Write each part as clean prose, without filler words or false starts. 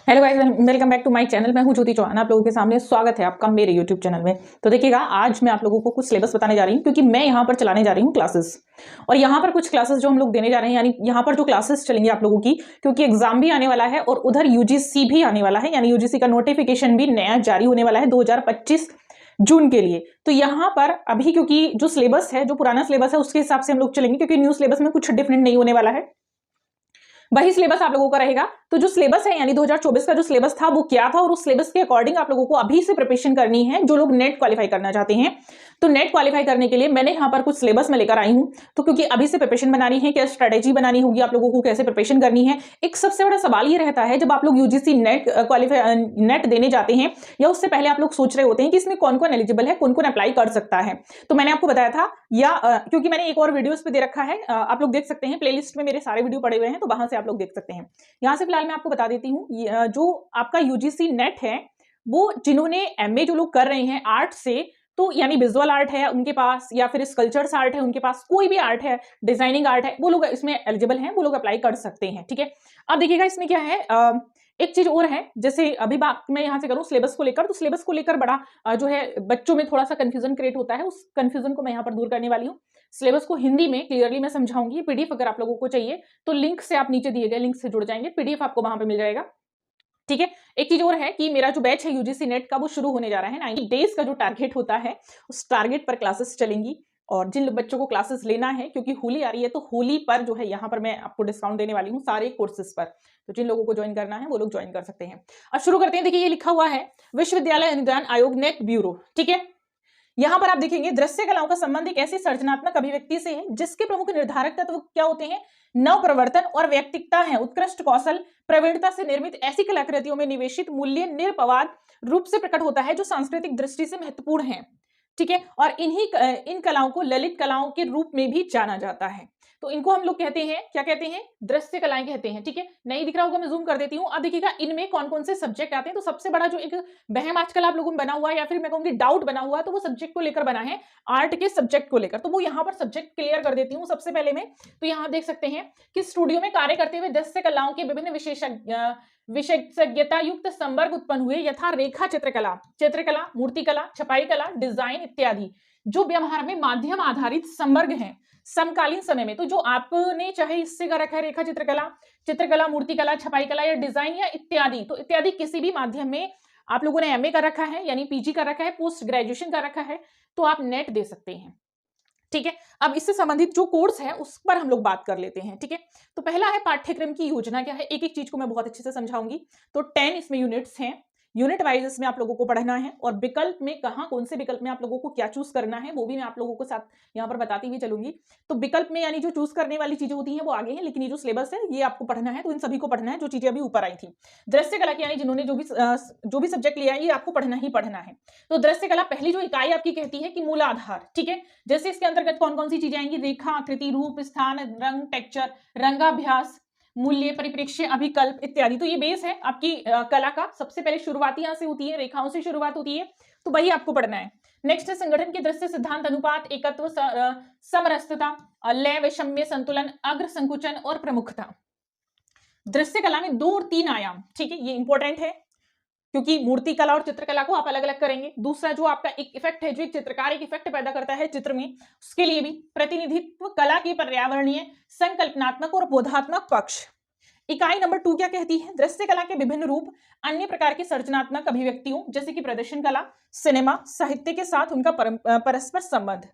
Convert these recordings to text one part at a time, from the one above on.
Hello guys, welcome back to my channel. मैं हूं ज्योति चौहान। आप लोगों के सामने स्वागत है आपका मेरे यूट्यूब चैनल में। तो देखिएगा, आज मैं आप लोगों को कुछ सिलेबस बताने जा रही हूं क्योंकि मैं यहां पर चलाने जा रही हूं क्लासेस। और यहां पर कुछ क्लासेस जो हम लोग देने जा रहे हैं, यानी यहां पर जो क्लासेस चलेंगे आप लोगों की, क्योंकि एग्जाम भी आने वाला है और उधर यूजीसी भी आने वाला है, यानी यूजीसी का नोटिफिकेशन भी नया जारी होने वाला है 2025 जून के लिए। तो यहाँ पर अभी क्योंकि जो सिलेबस है, जो पुराना सिलेबस है, उसके हिसाब से हम लोग चलेंगे, क्योंकि न्यू सिलेबस में कुछ डिफरेंट नहीं होने वाला है, वही सिलेबस आप लोगों का रहेगा। तो जो सिलेबस है, यानी 2024 का जो सिलेबस था वो क्या था, और उस सिलेबस के अकॉर्डिंग आप लोगों को अभी से प्रिपरेशन करनी है। जो लोग नेट क्वालिफाई करना चाहते हैं, तो नेट क्वालिफाई करने के लिए मैंने यहाँ पर कुछ सिलेबस में लेकर आई हूँ। तो क्योंकि अभी से प्रिपरेशन बनानी है, क्या स्ट्रेटेजी बनानी होगी आप लोगों को, कैसे प्रिपरेशन करनी है। एक सबसे बड़ा सवाल ये रहता है, जब आप लोग यूजीसी नेट क्वालिफाई नेट देने जाते हैं, या उससे पहले आप लोग सोच रहे होते हैं कि इसमें कौन कौन एलिजिबल है, कौन कौन अप्लाई कर सकता है। तो मैंने आपको बताया था, या क्योंकि मैंने एक और वीडियोस पे दे रखा है, आप लोग देख सकते हैं, प्लेलिस्ट में मेरे सारे वीडियो पड़े हुए हैं, तो वहां से आप लोग देख सकते हैं। यहां से फिलहाल मैं आपको बता देती हूँ, जो आपका यूजीसी नेट है, वो जिन्होंने एमए जो लोग कर रहे हैं आर्ट से, तो यानी विजुअल आर्ट है उनके पास, या फिर स्कल्पचर्स आर्ट है उनके पास, कोई भी आर्ट है, डिजाइनिंग आर्ट है, वो लोग इसमें एलिजिबल हैं, वो लोग अप्लाई कर सकते हैं। ठीक है, अब देखिएगा इसमें क्या है, एक चीज और है, जैसे अभी बात मैं यहां से करूं सिलेबस को लेकर, तो सिलेबस को लेकर बड़ा जो है बच्चों में थोड़ा सा कंफ्यूजन क्रिएट होता है, उस कंफ्यूजन को मैं यहां पर दूर करने वाली हूँ। सिलेबस को हिंदी में क्लियरली मैं समझाऊंगी। पीडीएफ अगर आप लोगों को चाहिए तो लिंक से आप नीचे दिए गए लिंक से जुड़ जाएंगे, पीडीएफ आपको वहां पे मिल जाएगा। ठीक है, एक चीज और है कि मेरा जो बैच है यूजीसी नेट का, वो शुरू होने जा रहा है। 90 डेज का जो टारगेट होता है, उस टारगेट पर क्लासेस चलेंगी। और जिन बच्चों को क्लासेस लेना है, क्योंकि होली आ रही है, तो होली पर जो है यहाँ पर मैं आपको डिस्काउंट देने वाली हूँ सारे कोर्सेज पर। तो जिन लोगों को ज्वाइन करना है वो लोग ज्वाइन कर सकते हैं। अब शुरू करते हैं। देखिए, ये लिखा हुआ है विश्वविद्यालय अनुदान आयोग नेट ब्यूरो। ठीक है, यहां पर आप देखेंगे दृश्य कलाओं का संबंध एक ऐसी सर्जनात्मक अभिव्यक्ति से है जिसके प्रमुख निर्धारक तत्व क्या होते हैं, नव प्रवर्तन और व्यक्तिकता है। उत्कृष्ट कौशल प्रवीणता से निर्मित ऐसी कलाकृतियों में निवेशित मूल्य निरपवाद रूप से प्रकट होता है जो सांस्कृतिक दृष्टि से महत्वपूर्ण है। ठीक है, और इन कलाओं को ललित कलाओं के रूप में भी जाना जाता है। तो इनको हम लोग कहते हैं, क्या कहते हैं, दृश्य कलाएं कहते हैं। ठीक है, नहीं दिख रहा होगा, मैं जूम कर देती हूं। अब देखिएगा इनमें कौन कौन से सब्जेक्ट आते हैं। तो सबसे बड़ा जो एक वहम आजकल आप लोगों में बना हुआ है, या फिर मैं कहूंगी डाउट बना हुआ है, तो वो सब्जेक्ट को लेकर बना है, आर्ट के सब्जेक्ट को लेकर। तो वो यहाँ पर सब्जेक्ट क्लियर कर देती हूँ सबसे पहले में। तो यहाँ देख सकते हैं कि स्टूडियो में कार्य करते हुए दृश्य कलाओं के विभिन्न विशेषज्ञता युक्त संवर्ग उत्पन्न हुए, यथा रेखा चित्रकला, चित्रकला, मूर्तिकला, छपाई कला, डिजाइन इत्यादि, जो व्यवहार में माध्यम आधारित संवर्ग हैं समकालीन समय में। तो जो आपने चाहे इससे कर रखा है, रेखा चित्रकला, चित्रकला, मूर्तिकला, छपाई कला, या डिजाइन, या इत्यादि, तो इत्यादि किसी भी माध्यम में आप लोगों ने एमए कर रखा है, यानी पीजी कर रखा है, पोस्ट ग्रेजुएशन कर रखा है, तो आप नेट दे सकते हैं। ठीक है, अब इससे संबंधित जो कोर्स है उस पर हम लोग बात कर लेते हैं। ठीक है, तो पहला है पाठ्यक्रम की योजना क्या है। एक एक चीज को मैं बहुत अच्छे से समझाऊंगी। तो 10 इसमें यूनिट्स हैं, यूनिट वाइज इसमें आप लोगों को पढ़ना है, और विकल्प में कहाँ कौन से विकल्प में आप लोगों को क्या चूज करना है वो भी मैं आप लोगों को साथ यहाँ पर बताती हुई चलूंगी। तो विकल्प में यानी जो चूज करने वाली चीजें होती हैं वो आगे हैं, लेकिन ये जो सिलेबस है ये आपको पढ़ना है, तो इन सभी को पढ़ना है जो चीजें अभी ऊपर आई थी। दृश्य कला की यानी जिन्होंने जो भी सब्जेक्ट लिया है ये आपको पढ़ना ही पढ़ना है। तो दृश्य कला पहली जो इकाई आपकी कहती है कि मूलाधार। ठीक है, जैसे इसके अंतर्गत कौन कौन सी चीजें आएंगी, रेखा, आकृति, रूप, स्थान, रंग, टेक्सचर, रंगाभ्यास, मूल्य, परिप्रेक्ष्य, अभिकल्प इत्यादि। तो ये बेस है आपकी कला का। सबसे पहले शुरुआती यहां से होती है, रेखाओं से शुरुआत होती है, तो वही आपको पढ़ना है। नेक्स्ट है संगठन के दृश्य सिद्धांत, अनुपात, एकत्व, समरसता, लय, वैषम्य, संतुलन, अग्र संकुचन और प्रमुखता। दृश्य कला में 2 और 3 आयाम। ठीक है, ये इंपॉर्टेंट है क्योंकि मूर्ति कला और चित्रकला को आप अलग अलग करेंगे। दूसरा जो आपका एक इफेक्ट है, जो एक चित्रकार एक इफेक्ट पैदा करता है चित्र में, उसके लिए भी प्रतिनिधित्व कला की पर्यावरणीय, संकल्पनात्मक और बोधात्मक पक्ष। इकाई नंबर 2 क्या कहती है, दृश्य कला के विभिन्न रूप, अन्य प्रकार के सर्जनात्मक अभिव्यक्तियों जैसे कि प्रदर्शन कला, सिनेमा, साहित्य के साथ उनका परस्पर संबंध।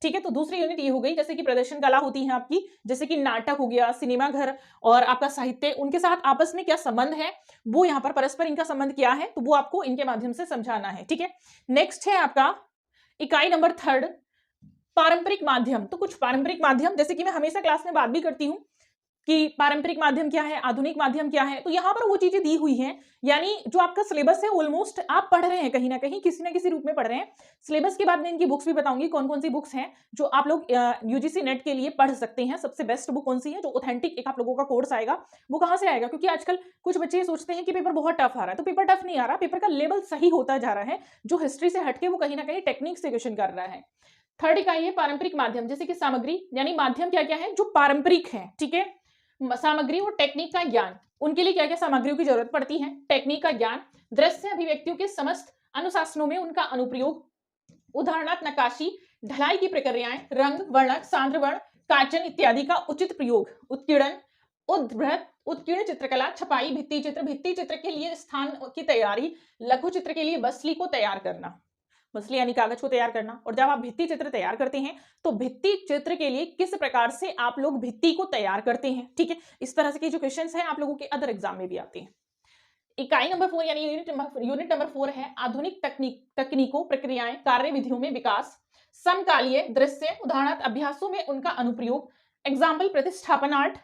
ठीक है, तो दूसरी यूनिट ये हो गई, जैसे कि प्रदर्शन कला होती है आपकी, जैसे कि नाटक हो गया, सिनेमा घर और आपका साहित्य, उनके साथ आपस में क्या संबंध है, वो यहाँ पर परस्पर इनका संबंध क्या है, तो वो आपको इनके माध्यम से समझाना है। ठीक है, नेक्स्ट है आपका इकाई नंबर 3 पारंपरिक माध्यम। तो कुछ पारंपरिक माध्यम, जैसे कि मैं हमेशा क्लास में बात भी करती हूँ कि पारंपरिक माध्यम क्या है, आधुनिक माध्यम क्या है, तो यहाँ पर वो चीजें दी हुई हैं। यानी जो आपका सिलेबस है ऑलमोस्ट आप पढ़ रहे हैं, कहीं ना कहीं किसी ना किसी रूप में पढ़ रहे हैं। सिलेबस के बाद मैं इनकी बुक्स भी बताऊंगी, कौन कौन सी बुक्स हैं जो आप लोग यूजीसी नेट के लिए पढ़ सकते हैं। सबसे बेस्ट बुक कौन सी है, जो ऑथेंटिक एक आप लोगों का कोर्स आएगा, वो कहाँ से आएगा, क्योंकि आजकल कुछ बच्चे सोचते हैं कि पेपर बहुत टफ आ रहा है, तो पेपर टफ नहीं आ रहा, पेपर का लेवल सही होता जा रहा है। जो हिस्ट्री से हटके वो कहीं ना कहीं टेक्निक से क्वेश्चन कर रहा है। थर्ड इकाई है पारंपरिक माध्यम, जैसे कि सामग्री, यानी माध्यम क्या क्या है जो पारंपरिक है। ठीक है, सामग्री और टेक्निक का ज्ञान, उनके लिए क्या क्या सामग्रियों की जरूरत पड़ती है, टेक्निक का ज्ञान, दृश्य अभिव्यक्तियों के समस्त अनुशासनों में उनका अनुप्रयोग, उदाहरणार्थ नक्काशी, ढलाई की प्रक्रियाएं, रंग, वर्णक, सांद्र वर्ण, काचन इत्यादि का उचित प्रयोग, उत्कीर्णन, उद्भृत, उत्कीर्ण चित्रकला, छपाई, भित्ति चित्र के लिए स्थान की तैयारी, लघु चित्र के लिए बसली को तैयार करना, बसली यानी कागज को तैयार करना। और जब आप भित्ति चित्र तैयार करते हैं तो भित्ति चित्र के लिए किस प्रकार से आप लोग भित्ति को तैयार करते हैं, ठीक है। इस तरह के जो क्वेश्चंस हैं आप लोगों के अदर एग्जाम में भी आते हैं। इकाई नंबर 4 यानी यूनिट नंबर 4 है आधुनिक तकनीकों, प्रक्रियाएं, कार्य विधियों में विकास, समकालीय दृश्य, उदाहरणार्थ अभ्यासों में उनका अनुप्रयोग, एग्जाम्पल प्रतिष्ठापन आर्ट,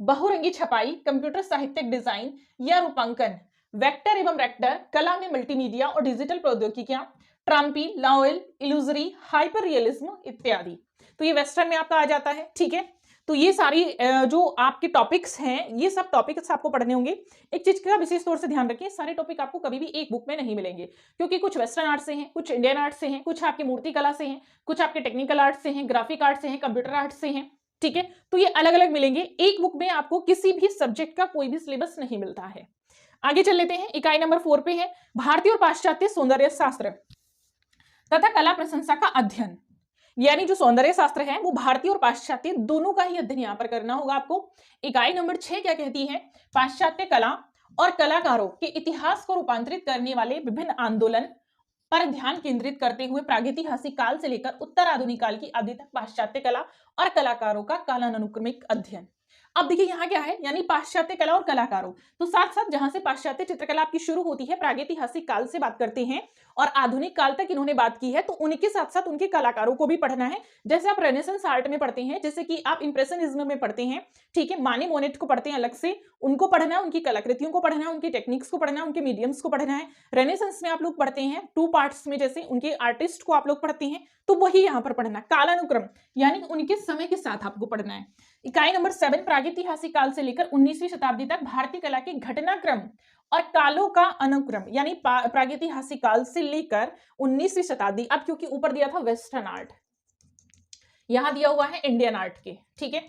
बहुरंगी छपाई, कंप्यूटर साहित्यिक डिजाइन या रूपांकन, वेक्टर एवं रेक्टर, कला में मल्टीमीडिया और डिजिटल प्रौद्योगिकियां, ट्रम्पी, लाओल, इल्यूजरी, हाइपर रियलिज्म इत्यादि। तो ये वेस्टर्न में आपका आ जाता है, ठीक है। तो ये सारी जो आपके टॉपिक्स हैं, ये सब टॉपिक्स आपको पढ़ने होंगे। एक चीज का विशेष तौर से ध्यान रखिए, सारे टॉपिक आपको कभी भी एक बुक में नहीं मिलेंगे, क्योंकि कुछ वेस्टर्न आर्ट से हैं, कुछ इंडियन आर्ट से हैं, कुछ आपकी मूर्ति कला से हैं, कुछ आपके टेक्निकल आर्ट से हैं, ग्राफिक आर्ट से हैं, कंप्यूटर आर्ट से हैं, ठीक है। तो ये अलग अलग मिलेंगे, एक बुक में आपको किसी भी सब्जेक्ट का कोई भी सिलेबस नहीं मिलता है। आगे चल लेते हैं, इकाई नंबर 4 पे है भारतीय और पाश्चात्य सौंदर्य शास्त्र तथा कला प्रशंसा का अध्ययन। यानी जो सौंदर्य शास्त्र है वो भारतीय और पाश्चात्य दोनों का ही अध्ययन यहां पर करना होगा आपको। इकाई नंबर 6 क्या कहती है, पाश्चात्य कला और कलाकारों के इतिहास को रूपांतरित करने वाले विभिन्न आंदोलन पर ध्यान केंद्रित करते हुए प्रागैतिहासिक काल से लेकर उत्तर आधुनिक काल की अवधि तक पाश्चात्य कला और कलाकारों का कालानुक्रमिक अध्ययन। अब देखिए यहाँ क्या है, यानी पाश्चात्य कला और कलाकारों, तो साथ साथ जहां से पाश्चात्य चित्रकला आपकी शुरू होती है, प्रागैतिहासिक काल से बात करते हैं और आधुनिक काल तक इन्होंने बात की है, तो उनके साथ साथ उनके कलाकारों को भी पढ़ना है। जैसे आप रेनेसेंस आर्ट में पढ़ते हैं, जैसे कि आप इंप्रेशनिज्म में पढ़ते हैं, ठीक है, माने मोनेट को पढ़ते हैं अलग से, उनको पढ़ना है, उनकी कलाकृतियों को पढ़ना है, उनकी टेक्निक्स को पढ़ना है, उनके मीडियम्स को पढ़ना है। रेनेसेंस में आप लोग पढ़ते हैं 2 पार्ट्स में, जैसे उनके आर्टिस्ट को आप लोग पढ़ते हैं, तो वही यहाँ पर पढ़ना, कालानुक्रम यानी उनके समय के साथ आपको पढ़ना है। इकाई नंबर 7 प्रागैतिहासिक काल से लेकर 19वीं शताब्दी तक भारतीय कला के घटनाक्रम और कालों का अनुक्रम, यानी प्रागैतिहासिक काल से लेकर 19वीं शताब्दी। अब क्योंकि ऊपर दिया था वेस्टर्न आर्ट, यहां दिया हुआ है इंडियन आर्ट के, ठीक है,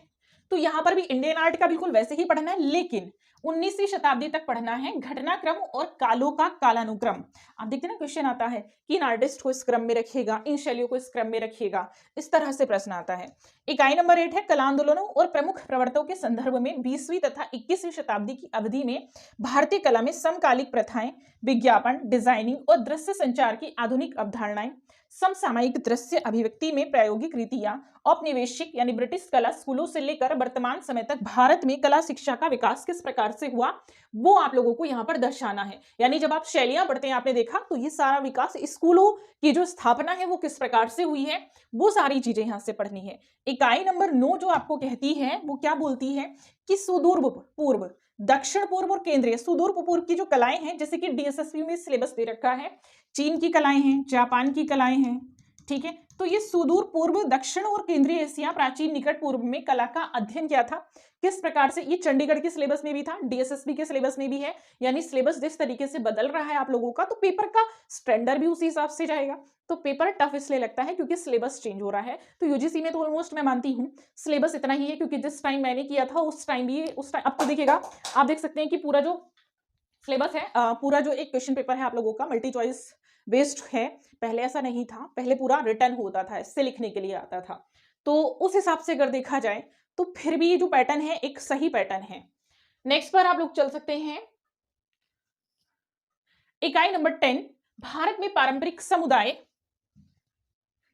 तो यहां पर भी इंडियन आर्ट का बिल्कुल वैसे ही पढ़ना है, लेकिन 19वीं शताब्दी तक पढ़ना है घटनाक्रम और कालों का कालानुक्रम। आप देखते हैं ना, क्वेश्चन आता है कि इन आर्टिस्ट को इस क्रम में रखिएगा, इन शैलियों को इस क्रम में रखिएगा, इस तरह से प्रश्न आता है। इकाई नंबर 8 है कला आंदोलनों और प्रमुख प्रवर्तकों के संदर्भ में 20वीं तथा 21वीं शताब्दी की अवधि में भारतीय कला में समकालिक प्रथाएं, विज्ञापन, डिजाइनिंग और दृश्य संचार की आधुनिक अवधारणाएं, समसामयिक दृश्य अभिव्यक्ति में प्रायोगिक रीतियां, औपनिवेशिक यानी ब्रिटिश कला स्कूलों से लेकर वर्तमान समय तक भारत में कला शिक्षा का विकास किस प्रकार से हुआ, वो आप लोगों को यहाँ पर दर्शाना है। यानी जब आप शैलियां पढ़ते हैं, आपने देखा, तो ये सारा विकास, स्कूलों की जो स्थापना है वो किस प्रकार से हुई है, वो सारी चीजें यहाँ से पढ़नी है। इकाई नंबर 9 जो आपको कहती है वो क्या बोलती है कि सुदूर पूर्व, दक्षिण पूर्व और केंद्रीय, सुदूर पूर्व की जो कलाएं हैं, जैसे कि डीएसएसपी में सिलेबस दे रखा है, चीन की कलाएं हैं, जापान की कलाएं हैं, ठीक है। तो ये सुदूर पूर्व, दक्षिण और केंद्रीय एशिया, प्राचीन निकट पूर्व में कला का अध्ययन किया था, किस प्रकार से। ये चंडीगढ़ के सिलेबस में भी था, डीएसएसपी के सिलेबस में भी है, यानी सिलेबस जिस तरीके से बदल रहा है आप लोगों का, तो पेपर का स्टैंडर्ड भी उसी हिसाब से जाएगा। तो पेपर टफ इसलिए लगता है क्योंकि सिलेबस चेंज हो रहा है। तो यूजीसी में तो ऑलमोस्ट मैं मानती हूँ सिलेबस इतना ही है, क्योंकि जिस टाइम मैंने किया था उस टाइम भी, उस टाइम, अब तो देखिएगा, आप देख सकते हैं कि पूरा जो सिलेबस है, पूरा जो एक क्वेश्चन पेपर है आप लोगों का मल्टी चॉइस बेस्ड है। पहले ऐसा नहीं था, पहले पूरा रिटर्न होता था, इससे लिखने के लिए आता था। तो उस हिसाब से अगर देखा जाए तो फिर भी ये जो पैटर्न है एक सही पैटर्न है। नेक्स्ट पर आप लोग चल सकते हैं, इकाई नंबर 10 भारत में पारंपरिक समुदाय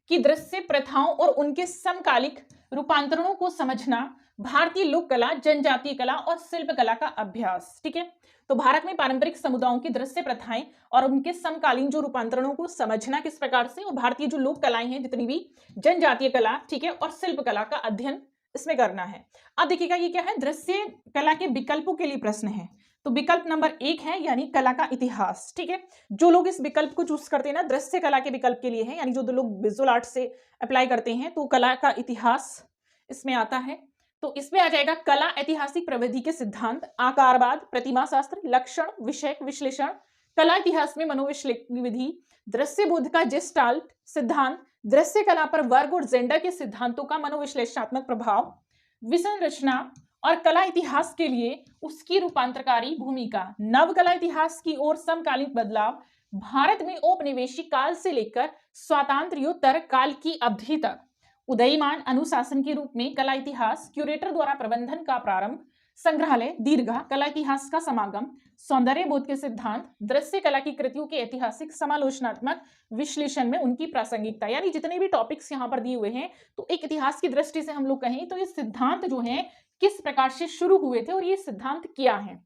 की दृश्य प्रथाओं और उनके समकालिक रूपांतरणों को समझना, भारतीय लोक कला, जनजातीय कला और शिल्प कला का अभ्यास, ठीक है। तो भारत में पारंपरिक समुदायों की दृश्य प्रथाएं और उनके समकालीन जो रूपांतरणों को समझना किस प्रकार से, और भारतीय जो लोक कलाएं हैं जितनी भी, जनजातीय कला, ठीक है, और शिल्प कला का अध्ययन इसमें करना है। अब देखिएगा ये क्या है, दृश्य कला के विकल्पों के लिए प्रश्न है। तो विकल्प नंबर 1 है यानी कला का इतिहास, ठीक है। जो लोग इस विकल्प को चूज करते हैं ना, दृश्य कला के विकल्प के लिए है, यानी जो लोग विजुअल आर्ट से अप्लाई करते हैं, तो कला का इतिहास इसमें आता है। तो इसमें आ जाएगा कला ऐतिहासिक प्रविधि के सिद्धांत, आकारवाद, प्रतिमा शास्त्र, लक्षण, विषय विश्लेषण, कला इतिहास में मनोविश्लेषण विधि, दृश्य बोध का जेस्टाल्ट सिद्धांत, दृश्य कला पर वर्ग और जेंडर के सिद्धांतों का मनोविश्लेषणात्मक प्रभाव, विसंरचना और कला इतिहास के लिए उसकी रूपांतरकारी भूमिका। नव कला इतिहास की ओर समकालीन बदलाव भारत में औपनिवेशिक काल से लेकर स्वातंत्र्योत्तर काल की अवधि तक उदयमान अनुशासन के रूप में कला इतिहास, क्यूरेटर द्वारा प्रबंधन का प्रारंभ, संग्रहालय, दीर्घा, कला इतिहास का समागम, सौंदर्य बोध के सिद्धांत, दृश्य कला की कृतियों के ऐतिहासिक समालोचनात्मक विश्लेषण में उनकी प्रासंगिकता। यानी जितने भी टॉपिक्स यहाँ पर दिए हुए हैं, तो एक इतिहास की दृष्टि से हम लोग कहें तो ये सिद्धांत जो है किस प्रकार से शुरू हुए थे और ये सिद्धांत क्या है,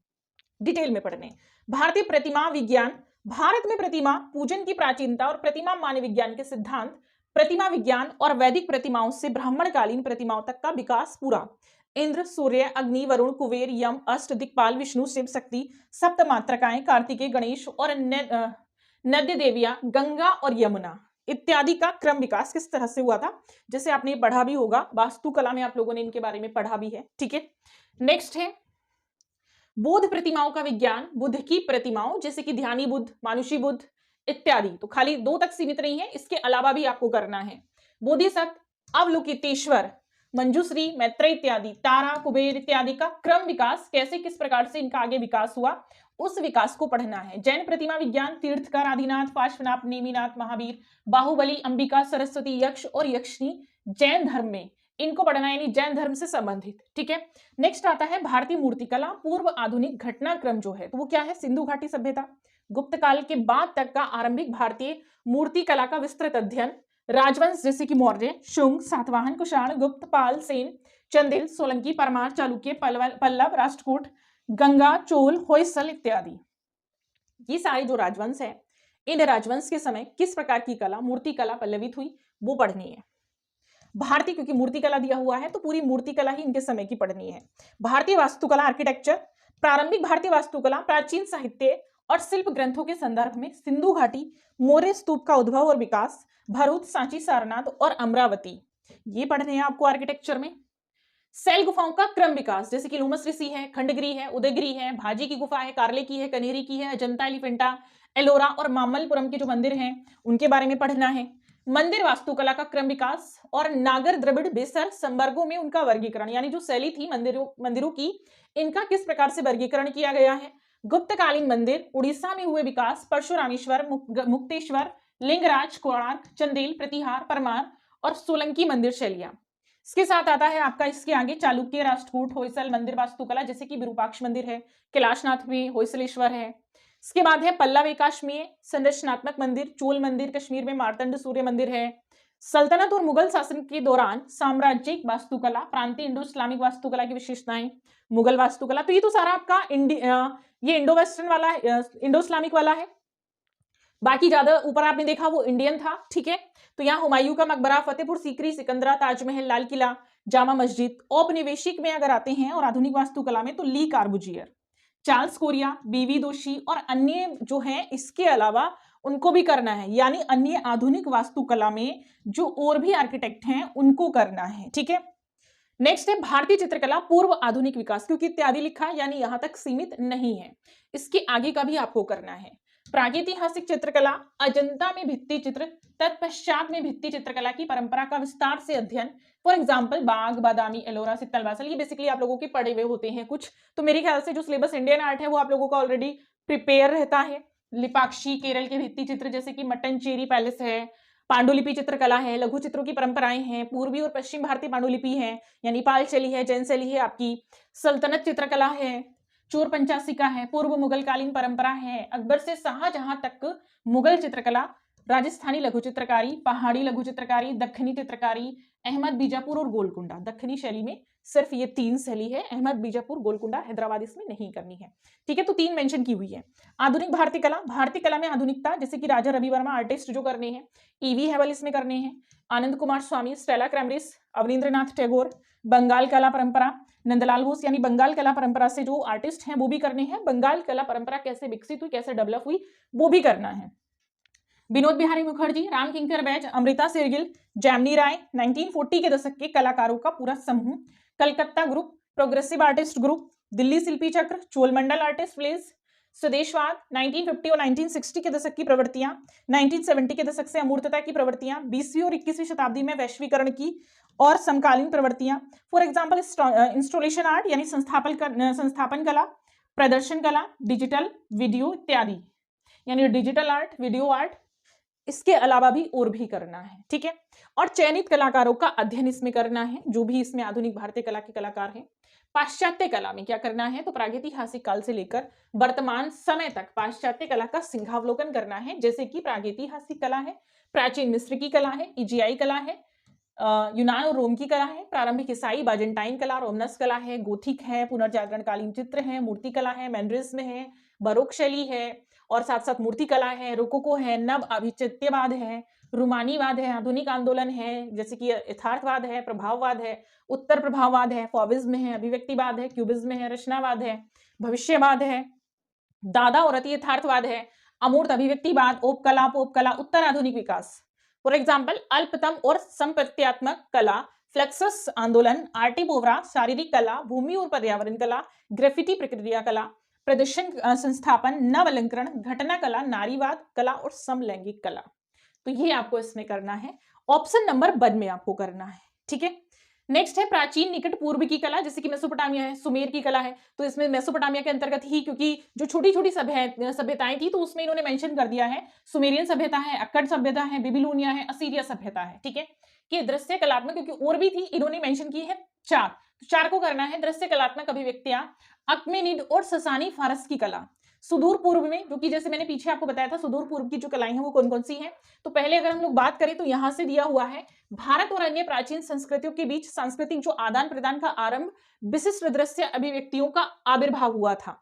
डिटेल में पढ़ने। भारतीय प्रतिमा विज्ञान, भारत में प्रतिमा पूजन की प्राचीनता और प्रतिमा मानव विज्ञान के सिद्धांत, प्रतिमा विज्ञान और वैदिक प्रतिमाओं से ब्राह्मणकालीन प्रतिमाओं तक का विकास पूरा। इंद्र, सूर्य, अग्नि, वरुण, कुबेर, यम, अष्ट दिक्पाल, विष्णु, शिव शक्ति, सप्त मात्रकाएं, कार्तिकेय, गणेश और नद्य देवियां, गंगा और यमुना इत्यादि का क्रम विकास किस तरह से हुआ था, जैसे आपने पढ़ा भी होगा, वास्तुकला में आप लोगों ने इनके बारे में पढ़ा भी है। ठीक है, नेक्स्ट है बौद्ध प्रतिमाओं का विज्ञान, बुद्ध की प्रतिमाओं जैसे कि ध्यानी बुद्ध, मानुषी बुद्ध इत्यादि। तो खाली 2 तक सीमित नहीं है, इसके अलावा भी आपको करना है। बोधिसत्व, अवलोकितेश्वर, मंजूश्री, मैत्रेय इत्यादि, तारा, कुबेर इत्यादि का क्रम विकास, कैसे किस प्रकार से इनका आगे विकास हुआ, उस विकास को पढ़ना है। जैन प्रतिमा विज्ञान, तीर्थकर, आदिनाथ, पार्श्वनाथ, नेमिनाथ, महावीर, बाहुबली, अंबिका, सरस्वती, यक्ष और यक्षिणी जैन धर्म में, इनको पढ़ना है, यानी जैन धर्म से संबंधित। ठीक है, नेक्स्ट आता है भारतीय मूर्तिकला पूर्व आधुनिक घटनाक्रम जो है, तो वो क्या है, सिंधु घाटी सभ्यता, गुप्त काल के बाद तक का आरंभिक भारतीय मूर्तिकला का विस्तृत अध्ययन, राजवंश जैसे कि मौर्य, शुंग, सातवाहन, कुषाण, गुप्त, पाल, सेन, चंदेल, सोलंकी, परमार, चालुक्य, पल्लव, राष्ट्रकूट, गंगा, चोल, होयसल इत्यादि। ये सारे जो राजवंश है, इन राजवंश के समय किस प्रकार की कला, मूर्तिकला पल्लवित हुई, वो पढ़नी है। भारतीय, क्योंकि मूर्तिकला दिया हुआ है तो पूरी मूर्तिकला ही इनके समय की पढ़नी है। भारतीय वास्तुकला, आर्किटेक्चर, प्रारंभिक भारतीय वास्तुकला प्राचीन साहित्य और शिल्प ग्रंथों के संदर्भ में सिंधु घाटी, मौर्य स्तूप का उद्भव और विकास, भरूच, सांची, सारनाथ और अमरावती, ये पढ़ने हैं आपको आर्किटेक्चर में। शैल गुफाओं का क्रम विकास, जैसे कि लूमस ऋषि है, खंडगिरी है, उदयगिरी है, भाजी की गुफा है, कार्ले की है, कनेरी की है, अजंता, एलिफेंटा, एलोरा और मामल्लपुरम के जो मंदिर हैं उनके बारे में पढ़ना है। मंदिर वास्तुकला का क्रम विकास और नागर, द्रविड़, बेसर संवर्गों में उनका वर्गीकरण, यानी जो शैली थी मंदिरों की, इनका किस प्रकार से वर्गीकरण किया गया है। गुप्तकालीन मंदिर, उड़ीसा में हुए विकास, परशुरामेश्वर, मुक्तेश्वर, लिंगराज, कोणार्क, चंदेल, प्रतिहार, परमार और सोलंकी मंदिर शैलियां। इसके साथ आता है आपका इसके आगे चालुक्य, राष्ट्रकूट, होयसल मंदिर वास्तुकला, जैसे कि विरूपाक्ष मंदिर है, कैलाशनाथ में होयसलेश्वर है। इसके बाद है पल्लव एकाश में संरचनात्मक मंदिर, चोल मंदिर, कश्मीर में मार्तंड सूर्य मंदिर है। सल्तनत और मुगल शासन के दौरान साम्राज्यिक वास्तुकला, प्रांतीय इंडो इस्लामिक वास्तुकला की विशेषताएं, मुगल वास्तुकला, तो ये तो सारा आपका ये इंडो वेस्टर्न वाला है, इंडो इस्लामिक वाला है। बाकी ज्यादा ऊपर आपने देखा वो इंडियन था। ठीक है, तो यहाँ हुमायूं का मकबरा, फतेहपुर सीकरी, सिकंदरा, ताजमहल, लाल किला, जामा मस्जिद। औपनिवेशिक में अगर आते हैं और आधुनिक वास्तुकला में, तो ली कार्बुजियर, चार्ल्स कोरिया, बीवी दोषी और अन्य जो हैं, इसके अलावा उनको भी करना है, यानी अन्य आधुनिक वास्तुकला में जो और भी आर्किटेक्ट हैं उनको करना है। ठीक है, नेक्स्ट है भारतीय चित्रकला पूर्व आधुनिक विकास, क्योंकि इत्यादि लिखा है यानी यहां तक सीमित नहीं है, इसके आगे का भी आपको करना है। प्रागैतिहासिक चित्रकला, अजंता में भित्ति चित्र, तत्पश्चात में भित्ति चित्रकला की परंपरा का विस्तार से अध्ययन, for example Bagh, Badami, Ellora, Sittanavasal, ये बेसिकली आप लोगों के पढ़े हुए होते हैं कुछ। तो मेरे ख्याल से जो सिलेबस इंडियन आर्ट है वो आप लोगों का ऑलरेडी प्रिपेयर रहता है। लिपाक्षी, केरल के भित्ति चित्र जैसे कि मट्टनचेरी पैलेस है, पांडुलिपि चित्रकला है, लघु चित्रों की परंपराएं हैं, पूर्वी और पश्चिम भारतीय पांडुलिपि है, यानी पाल शैली है, जैन शैली है आपकी, सल्तनत चित्रकला है, चोर पंचासिका है, पूर्व मुगल कालीन परंपरा है, अकबर से शाहजहां तक मुगल चित्रकला, राजस्थानी लघु चित्रकारी, पहाड़ी लघु चित्रकारी, दक्षिणी चित्रकारी, अहमद बीजापुर और गोलकुंडा। दक्षिणी शैली में सिर्फ ये 3 शैली है, अहमद बीजापुर, गोलकुंडा, हैदराबाद इसमें नहीं करनी है। ठीक है, तो 3 मेंशन की हुई है। आधुनिक भारतीय कला, भारतीय कला में आधुनिकता जैसे कि राजा रवि वर्मा आर्टिस्ट जो करने हैं, ईवी हेवल इसमें करने हैं, आनंद कुमार स्वामी, स्टेला क्रैमरिस, अवनींद्रनाथ टैगोर, बंगाल कला परंपरा, नंदलाल बोस, यानी बंगाल कला परंपरा से जो आर्टिस्ट हैं वो भी करने हैं। बंगाल कला परंपरा कैसे विकसित हुई, कैसे डेवलप हुई, वो भी करना है। विनोद बिहारी मुखर्जी, राम किंकर बैज, अमृता शेरगिल, जैमिनी राय, 1940 के दशक के कलाकारों का पूरा समूह, Calcutta group, progressive artist group, Delhi Shilpi Chakra, Cholamandal artist place, स्वदेशवाद 1950 और 1960 के दशक की प्रवृत्तियां, 1970 के दशक से अमूर्तता की प्रवृत्तियां, 20वीं और 21वीं शताब्दी में वैश्वीकरण की और समकालीन प्रवृत्तियां। फॉर एग्जाम्पल इंस्टॉलेशन आर्ट यानी संस्थापन कला, प्रदर्शन कला, डिजिटल वीडियो इत्यादि, यानी डिजिटल आर्ट, वीडियो आर्ट, इसके अलावा भी और भी करना है, ठीक है। और चयनित कलाकारों का अध्ययन इसमें करना है, जो भी इसमें आधुनिक भारतीय कला के कलाकार हैं। पाश्चात्य कला में क्या करना है, तो प्रागैतिहासिक काल से लेकर वर्तमान समय तक पाश्चात्य कला का सिंहावलोकन करना है, जैसे कि प्रागैतिहासिक कला है, प्राचीन मिस्र की कला है, इजियाई कला है, यूनान और रोम की कला है, प्रारंभिक ईसाई बाजेंटाइन कला, रोमनस कला है, गोथिक है, पुनर्जागरणकालीन चित्र है, मूर्ति कला है, मैनरिज्म है, बरोक शैली है और साथ साथ मूर्ति कला है, रोकोको है, नव अभिचित्यवाद है, रूमानीवाद है, आधुनिक आंदोलन है, जैसे कि यथार्थवाद है, प्रभाववाद है, उत्तर प्रभाववाद है, फॉविज्म है, अभिव्यक्तिवाद है, क्यूबिज्म है, रचनावाद है, भविष्यवाद है, दादा और अति यथार्थवाद है, अमूर्त अभिव्यक्तिवाद, ओपकला, उत्तर आधुनिक विकास। फॉर एग्जाम्पल अल्पतम और संप्रत्यात्मक कला, फ्लक्सस आंदोलन, आर्टी पोवरा, शारीरिक कला, भूमि और पर्यावरण कला, ग्रेफिटी प्रक्रिया कला, प्रदर्शन संस्थापन, नव अलंकरण, घटना कला, नारीवाद कला और समलैंगिक कला। तो ये आपको इसमें करना है, ऑप्शन नंबर 1 में आपको करना है, ठीक है। नेक्स्ट है प्राचीन निकट पूर्व की कला, जैसे कि मेसोपोटामिया है, सुमेर की कला है, तो इसमें मेसोपोटामिया के अंतर्गत ही, क्योंकि जो छोटी छोटी सभ्यताएं थी तो उसमें इन्होंने मेंशन कर दिया है, सुमेरियन सभ्यता है, अक्कड़ सभ्यता है, बेबीलोनिया है, असीरिया सभ्यता है, ठीक है। कि दृश्य कलात्मक, क्योंकि और भी थी, इन्होंने मेंशन की है 4, तो 4 को करना है। दृश्य कलात्मक अभिव्यक्तियां, अक्मेनिड और ससानी फारस की कला। सुदूर पूर्व में, जो कि जैसे मैंने पीछे आपको बताया था, सुदूर पूर्व की जो कलाएं हैं वो कौन कौन सी हैं, तो पहले अगर हम लोग बात करें तो यहां से दिया हुआ है, भारत और अन्य प्राचीन संस्कृतियों के बीच सांस्कृतिक जो आदान प्रदान का आरंभ विशिष्ट दृश्य अभिव्यक्तियों का आविर्भाव हुआ था।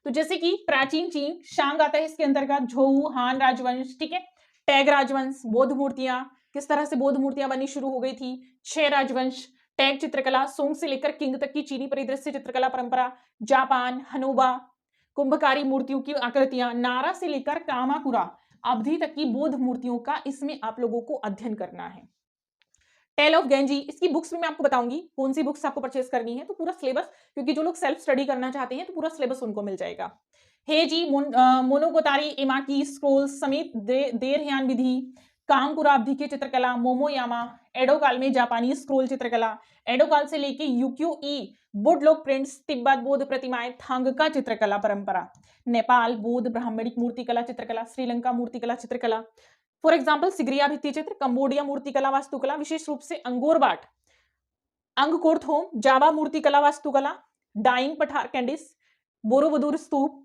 तो जैसे कि प्राचीन चीन, शांग आता है इसके अंतर्गत, झोऊ हान राजवंश, ठीक है, टैग राजवंश, बौद्ध मूर्तियां, किस तरह से बौद्ध मूर्तियां बननी शुरू हो गई थी, छह राजवंश, टैग चित्रकला, सोंग से लेकर किंग तक की चीनी परिदृश्य चित्रकला परंपरा, जापान, हनोबा, कुंभकारी मूर्तियों की आकृतियां, नारा से लेकर कामाकुरा अवधि तक की बौद्ध मूर्तियों का इसमें आप लोगों को अध्ययन करना है। टेल ऑफ गेंजी, इसकी बुक्स में मैं आपको बताऊंगी कौन सी बुक्स आपको परचेस करनी है, तो पूरा सिलेबस, क्योंकि जो लोग सेल्फ स्टडी करना चाहते हैं तो पूरा सिलेबस उनको मिल जाएगा। हेजी, मोनोगोतारी, एमाकी स्क्रोल्स समेत देरह्यान विधि, कामकुरा अवधि की चित्रकला, मोमोयामा, एडो काल में जापानी स्क्रोल चित्रकला, एडो काल से लेके यूक्यू ई बुडलोक प्रिंट्स, तिब्बत बौद्ध प्रतिमाएं, थांगका चित्रकला परंपरा, नेपाल बौद्ध ब्राह्मणिक मूर्तिकला चित्रकला, श्रीलंका मूर्तिकला चित्रकला, फॉर एग्जाम्पल सिगरिया भित्ति चित्र, कंबोडिया मूर्तिकला वास्तुकला, विशेष रूप से अंगोर बाट, अंगकोरथोम, जावा मूर्तिकला वास्तुकला, डाइंग पठार कैंडिस, बोरोबुदुर स्तूप,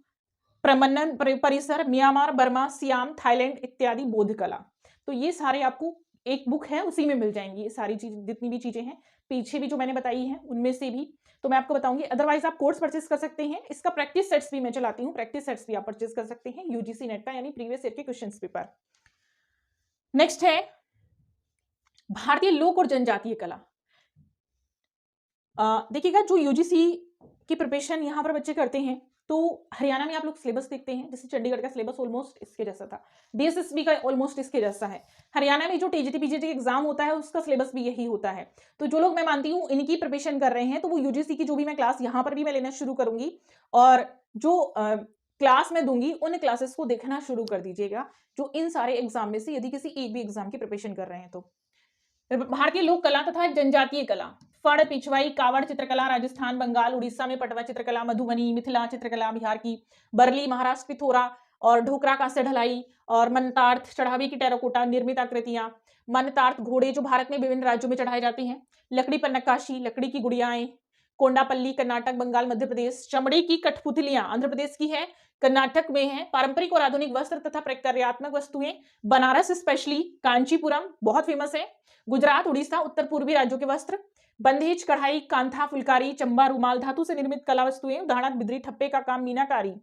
प्रमन्नन परिसर, म्यांमार, बर्मा, सियाम, थाईलैंड इत्यादि बौद्ध कला। तो ये सारे आपको एक बुक है उसी में मिल जाएंगी, ये सारी चीज जितनी भी चीजें हैं, पीछे भी जो मैंने बताई हैं उनमें से भी तो मैं आपको बताऊंगी। अदरवाइज आप कोर्स परचेस कर सकते हैं, इसका प्रैक्टिस सेट्स भी मैं चलाती हूँ, प्रैक्टिस सेट्स भी आप परचेस कर सकते हैं यूजीसी नेट का, यानी प्रीवियस ईयर के क्वेश्चन पेपर। नेक्स्ट है भारतीय लोक और जनजातीय कला। देखिएगा, जो यूजीसी की प्रिपरेशन यहाँ पर बच्चे करते हैं, तो हरियाणा में आप लोग सिलेबस देखते हैं, जैसे चंडीगढ़ का सिलेबस ऑलमोस्ट इसके जैसा था, डीएसएसबी का ऑलमोस्ट इसके जैसा है। हरियाणा में जो टीजीटी पीजीटी एग्जाम होता है उसका सिलेबस भी यही होता है। तो जो लोग मैं मानती हूँ इनकी प्रिपरेशन कर रहे हैं, तो वो यूजीसी की जो भी मैं क्लास यहाँ पर भी मैं लेना शुरू करूंगी, और जो क्लास में दूंगी उन क्लासेस को देखना शुरू कर दीजिएगा, जो इन सारे एग्जाम में से यदि किसी एक भी एग्जाम की प्रिपरेशन कर रहे हैं तो। भारतीय लोक कला तथा जनजातीय कला, फड़, पिछवाई, कावड़ चित्रकला, राजस्थान, बंगाल, उड़ीसा में पटवा चित्रकला, मधुबनी, मिथिला चित्रकला, बिहार की बरली, महाराष्ट्र पिथौरा और ढोकरा कांस्य ढलाई, और मनतार्थ चढ़ावे की टेराकोटा निर्मित आकृतियां, मनतार्थ घोड़े जो भारत में विभिन्न राज्यों में चढ़ाए जाते हैं, लकड़ी पर नक्काशी, लकड़ी की गुड़ियाएं, कोंडापल्ली कर्नाटक, बंगाल, मध्य प्रदेश, चमड़े की कठपुतलियां आंध्र प्रदेश की है, कर्नाटक में है, पारंपरिक और आधुनिक वस्त्र तथा प्रक्रियात्मक वस्तुएं, बनारस स्पेशली, कांचीपुरम बहुत फेमस है, गुजरात, उड़ीसा, उत्तर पूर्वी राज्यों के वस्त्र, बंदेज, कढ़ाई, कांथा, फुलकारी, चंबा, रुमाल, धातु से निर्मित कला वस्तुएं, उदाहरण बिदरी, ठप्पे का काम, मीनाकारी,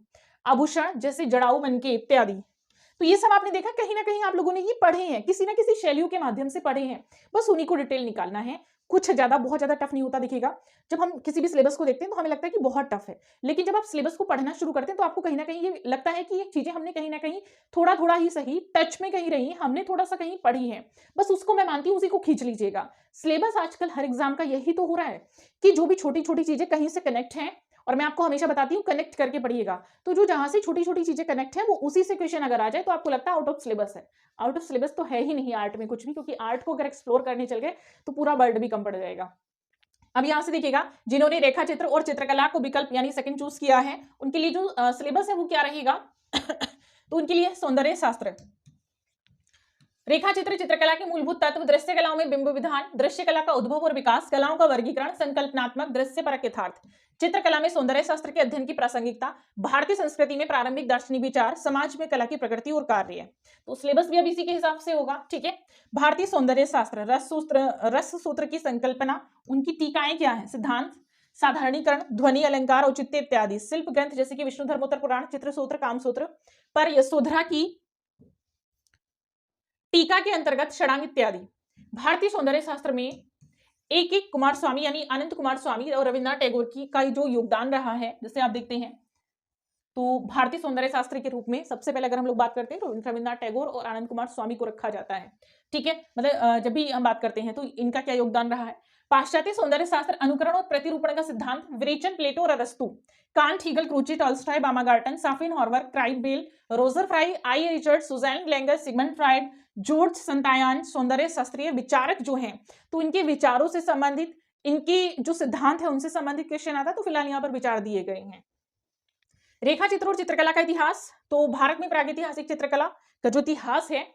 आभूषण जैसे जड़ाऊ मनके इत्यादि। तो ये सब आपने देखा, कहीं ना कहीं आप लोगों ने ये पढ़े हैं, किसी ना किसी शैलियों के माध्यम से पढ़े हैं, बस उन्हीं को डिटेल निकालना है। कुछ ज्यादा बहुत ज्यादा टफ नहीं होता। दिखेगा, जब हम किसी भी सिलेबस को देखते हैं तो हमें लगता है कि बहुत टफ है, लेकिन जब आप सिलेबस को पढ़ना शुरू करते हैं तो आपको कहीं ना कहीं ये लगता है कि ये चीजें हमने कहीं ना कहीं थोड़ा थोड़ा ही सही टच में कहीं रही, हमने थोड़ा सा कहीं पढ़ी है, बस उसको मैं मानती हूँ उसी को खींच लीजिएगा। सिलेबस आजकल हर एग्जाम का यही तो हो रहा है कि जो भी छोटी छोटी चीजें कहीं से कनेक्ट हैं और मैं आपको हमेशा बताती हूँ कनेक्ट करके पढ़िएगा। तो जो जहां से छोटी छोटी चीजें कनेक्ट है वो उसी से क्वेश्चन अगर आ जाए तो आपको लगता है आउट ऑफ सिलेबस है। आउट ऑफ सिलेबस तो है ही नहीं आर्ट में कुछ भी, क्योंकि आर्ट को अगर एक्सप्लोर करने चल गए तो पूरा वर्ल्ड भी कम पड़ जाएगा। अब यहां से देखिएगा, जिन्होंने रेखा चित्र और चित्रकला को विकल्प यानी सेकंड चूज किया है, उनके लिए जो सिलेबस है वो क्या रहेगा तो उनके लिए सौंदर्य शास्त्र, रेखा चित्र चित्रकला के मूलभूत तत्व, दृश्य कलाओं में बिंब विधान, दृश्य कला का उद्भव और विकास, कलाओं का वर्गीकरण, संकल्पनात्मक दृश्य परक यथार्थ, चित्रकला में सौंदर्य शास्त्र के अध्ययन की प्रासंगिकता, भारतीय संस्कृति में प्रारंभिक दार्शनिक विचार, समाज में कला की प्रकृति और कार्य। तो सिलेबस भी अब इसी के हिसाब से होगा, ठीक है। भारतीय सौंदर्य शास्त्र, रस सूत्र की संकल्पना, उनकी टीकाएं क्या है, सिद्धांत, साधारणीकरण, ध्वनि, अलंकार, औचित्य इत्यादि, शिल्प ग्रंथ जैसे कि विष्णु धर्मोत्तर पुराण, चित्र सूत्र, काम सूत्र, पर यशोधरा की टीका के अंतर्गत षडांग इत्यादि। भारतीय सौंदर्य शास्त्र में एक एक कुमार स्वामी यानी अनंत कुमार स्वामी और रविन्द्रनाथ टैगोर की का जो योगदान रहा है, जैसे आप देखते हैं तो भारतीय सौंदर्य शास्त्र के रूप में सबसे पहले अगर हम लोग बात करते हैं तो रविन्द्रनाथ टैगोर और आनंद कुमार स्वामी को रखा जाता है, ठीक है। मतलब जब भी हम बात करते हैं तो इनका क्या योगदान रहा है। पाश्चात्य सौंदर्य शास्त्र, अनुकरण और प्रतिरूपण का सिद्धांत, विरेचन, प्लेटो और अरस्तु, Kant, Hegel, Croce, Tolstoy, Baumgarten, साफिन, हॉर्वर, क्राइबेल, Roger Fry, I Richard, Susanne Langer, Sigmund Freud, George Santayana, सौंदर्य शास्त्रीय विचारक जो हैं, तो इनके विचारों से संबंधित, इनके जो सिद्धांत है उनसे संबंधित क्वेश्चन आता है, तो फिलहाल यहाँ पर विचार दिए गए हैं। रेखा चित्र और चित्रकला का इतिहास, तो भारत में प्रागैतिहासिक चित्रकला का जो इतिहास है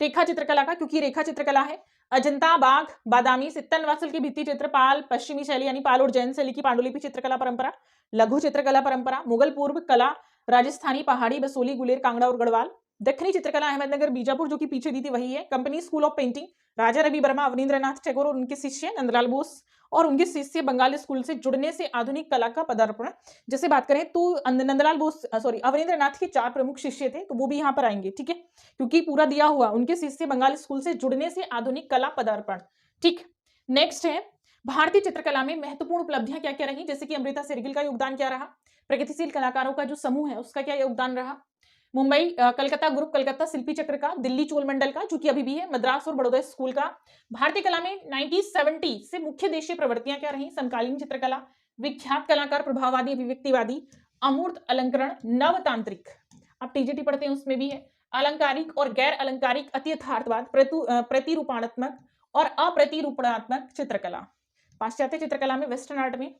रेखा चित्रकला का, क्योंकि रेखा चित्रकला है अजंता, बाघ, बादामी, सित्तन वासल की भित्ति चित्र, पाल, पश्चिमी शैली यानी पाल और जैन शैली की पांडुलिपि चित्रकला परंपरा, लघु चित्रकला परंपरा, मुगल पूर्व कला, राजस्थानी, पहाड़ी, बसोली, गुलेर, कांगड़ा और गढ़वाल, दक्षिणी चित्रकला अहमदनगर, बीजापुर जो कि पीछे दी थी वही है, company school of painting, Raja Ravi Varma, Abanindranath Tagore और उनके शिष्य नंदलाल बोस और उनके शिष्य बंगाल स्कूल से जुड़ने से आधुनिक कला का पदार्पण। जैसे बात करें तो नंदलाल बोस अवनींद्रनाथ के 4 प्रमुख शिष्य थे, तो वो भी यहाँ पर आएंगे, ठीक है, क्योंकि पूरा दिया हुआ उनके शिष्य बंगाल स्कूल से जुड़ने से आधुनिक कला पदार्पण, ठीक। नेक्स्ट है भारतीय चित्रकला में महत्वपूर्ण उपलब्धियां क्या क्या रही, जैसे कि अमृता शेरगिल का योगदान क्या रहा, प्रगतिशील कलाकारों का जो समूह है उसका क्या योगदान रहा, मुंबई कलकत्ता ग्रुप, कलकत्ता शिल्पी चक्र का, दिल्ली चोल मंडल का जो कि अभी भी है, मद्रास और बड़ौदा स्कूल का। भारतीय कला में 1970 से मुख्य देशीय प्रवृत्तियां क्या रही, समकालीन चित्रकला, विख्यात कलाकार, प्रभाववादी, अभिव्यक्तिवादी, अमूर्त अलंकरण, नवतांत्रिक, आप टीजीटी पढ़ते हैं उसमें भी है, अलंकारिक और गैर अलंकारिक, अति यथार्थवाद, प्रतिरूपाणात्मक और अप्रतिरूपणात्मक चित्रकला। पाश्चात्य चित्रकला में, वेस्टर्न आर्ट में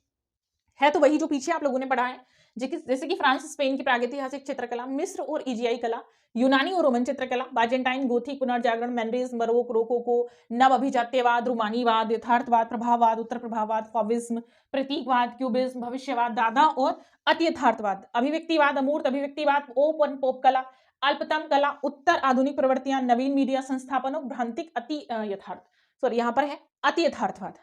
है तो वही जो पीछे आप लोगों ने पढ़ा है, जैसे कि फ्रांस स्पेन की प्रागैतिहासिक चित्रकला, मिस्र और इजियाई कला, यूनानी और रोमन चित्रकला, बाजेंटाइन, गोथिक, पुनर्जागरण, मैनरेज, मरोक, रोकोको, नव अभिजात्यवाद, रोमानीवाद, यथार्थवाद, प्रभाववाद, उत्तर प्रभाववाद, फॉविज्म, प्रतीकवाद, क्यूबिज्म, भविष्यवाद, दादा और अति यथार्थवाद, अभिव्यक्तिवाद, अमूर्त अभिव्यक्तिवाद, ओपन पोप कला, अल्पतम कला, उत्तर आधुनिक प्रवृत्तियां, नवीन मीडिया संस्थापन और भ्रांतिक अति यथार्थ, सॉरी यहाँ पर है अति यथार्थवाद।